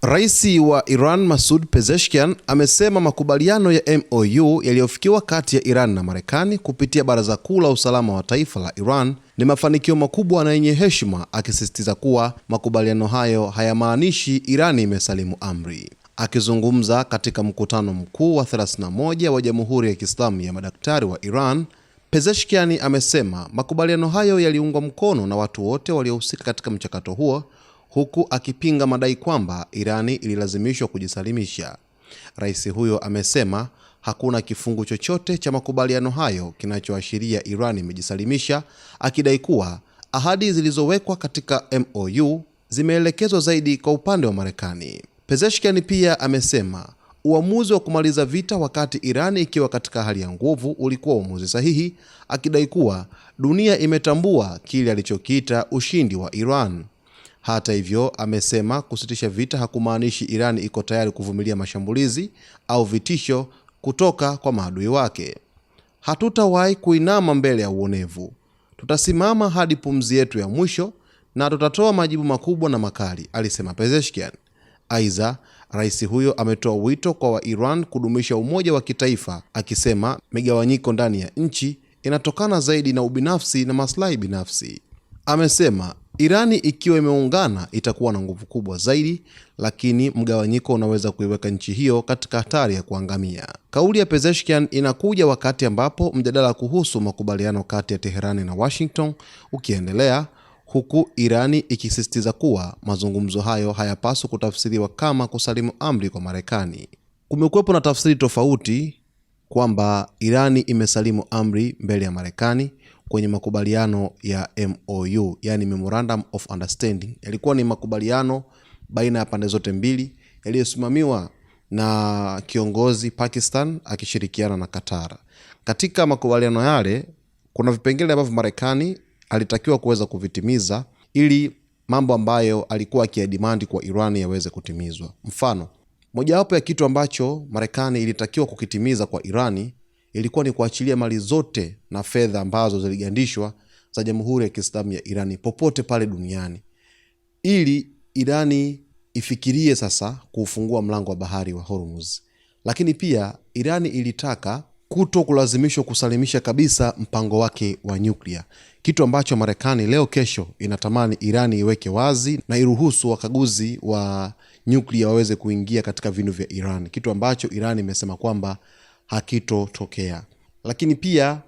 Rais wa Iran Masoud Pezeshkian amesema makubaliano ya MOU yaliyofikiwa kati ya Iran na Marekani kupitia Baraza Kuu la Usalama wa Taifa la Iran ni mafanikio makubwa na yenye heshima, akisisitiza kuwa makubaliano hayo hayamaanishi Iran imesalimu amri. Akizungumza katika mkutano mkuu wa 31 wa Jamhuri ya Kiislamu ya Madaktari wa Iran, Pezeshkian amesema makubaliano hayo yaliungwa mkono na watu wote waliohusika katika mchakato huo, huku akipinga madai kwamba Irani ililazimishwa kujisalimisha. Rais huyo amesema hakuna kifungu chochote cha makubaliano hayo kinachoashiria Irani imejisalimisha, akidai kuwa ahadi zilizowekwa katika MOU zimeelekezwa zaidi kwa upande wa Marekani. Pezeshkian pia amesema uamuzi wa kumaliza vita wakati Irani ikiwa katika hali ya nguvu ulikuwa uamuzi sahihi, akidai kuwa dunia imetambua kile alichokiita ushindi wa Iran. Hata hivyo, amesema kusitisha vita hakumaanishi Irani iko tayari kuvumilia mashambulizi au vitisho kutoka kwa maadui wake. Hatutawahi kuinama mbele ya uonevu. Tutasimama hadi pumzi yetu ya mwisho na tutatoa majibu makubwa na makali, alisema Pezeshkian. Aidha, rais huyo ametoa wito kwa wa Iran kudumisha umoja wa kitaifa, akisema migawanyiko ndani ya nchi inatokana zaidi na ubinafsi na maslahi binafsi. Amesema Irani ikiwa imeungana itakuwa na nguvu kubwa zaidi, lakini mgawanyiko unaweza kuiweka nchi hiyo katika hatari ya kuangamia. Kauli ya Pezeshkian inakuja wakati ambapo mjadala kuhusu makubaliano kati ya Teherani na Washington ukiendelea, huku Irani ikisisitiza kuwa mazungumzo hayo hayapaswi kutafsiriwa kama kusalimu amri kwa Marekani. Kumekuwepo na tafsiri tofauti kwamba Irani imesalimu amri mbele ya Marekani kwenye makubaliano ya MOU, yani Memorandum of Understanding. Yalikuwa ni makubaliano baina ya pande zote mbili yaliyosimamiwa na kiongozi Pakistan akishirikiana na Qatar. Katika makubaliano yale kuna vipengele ambavyo Marekani alitakiwa kuweza kuvitimiza ili mambo ambayo alikuwa akiyadimandi kwa Iran yaweze kutimizwa. Mfano, mojawapo ya kitu ambacho Marekani ilitakiwa kukitimiza kwa Irani ilikuwa ni kuachilia mali zote na fedha ambazo ziligandishwa za Jamhuri ya Kiislamu ya Irani popote pale duniani, ili Irani ifikirie sasa kufungua mlango wa bahari wa Hormuz. Lakini pia Irani ilitaka kuto kulazimishwa kusalimisha kabisa mpango wake wa nyuklia, kitu ambacho Marekani leo kesho inatamani Irani iweke wazi na iruhusu wakaguzi wa nyuklia waweze kuingia katika vinu vya Iran, kitu ambacho Irani imesema kwamba hakitotokea. Lakini pia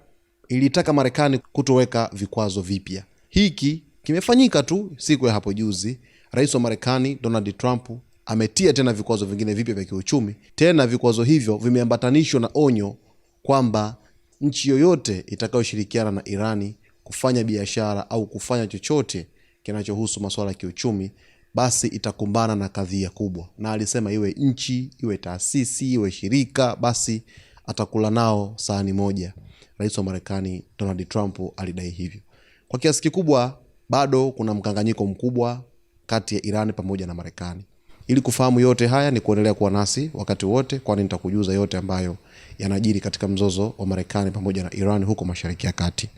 ilitaka Marekani kutoweka vikwazo vipya. Hiki kimefanyika tu siku ya hapo juzi. Rais wa Marekani Donald Trump ametia tena vikwazo vingine vipya vya kiuchumi. Tena vikwazo hivyo vimeambatanishwa na onyo kwamba nchi yoyote itakayoshirikiana na Irani kufanya biashara au kufanya chochote kinachohusu masuala ya kiuchumi, basi itakumbana na kadhia kubwa. Na alisema iwe nchi, iwe taasisi, iwe shirika, basi atakula nao sahani moja. Rais wa Marekani Donald Trump alidai hivyo. Kwa kiasi kikubwa bado kuna mkanganyiko mkubwa kati ya Iran pamoja na Marekani. Ili kufahamu yote haya ni kuendelea kuwa nasi wakati wote, kwani nitakujuza yote ambayo yanajiri katika mzozo wa Marekani pamoja na Iran huko Mashariki ya Kati.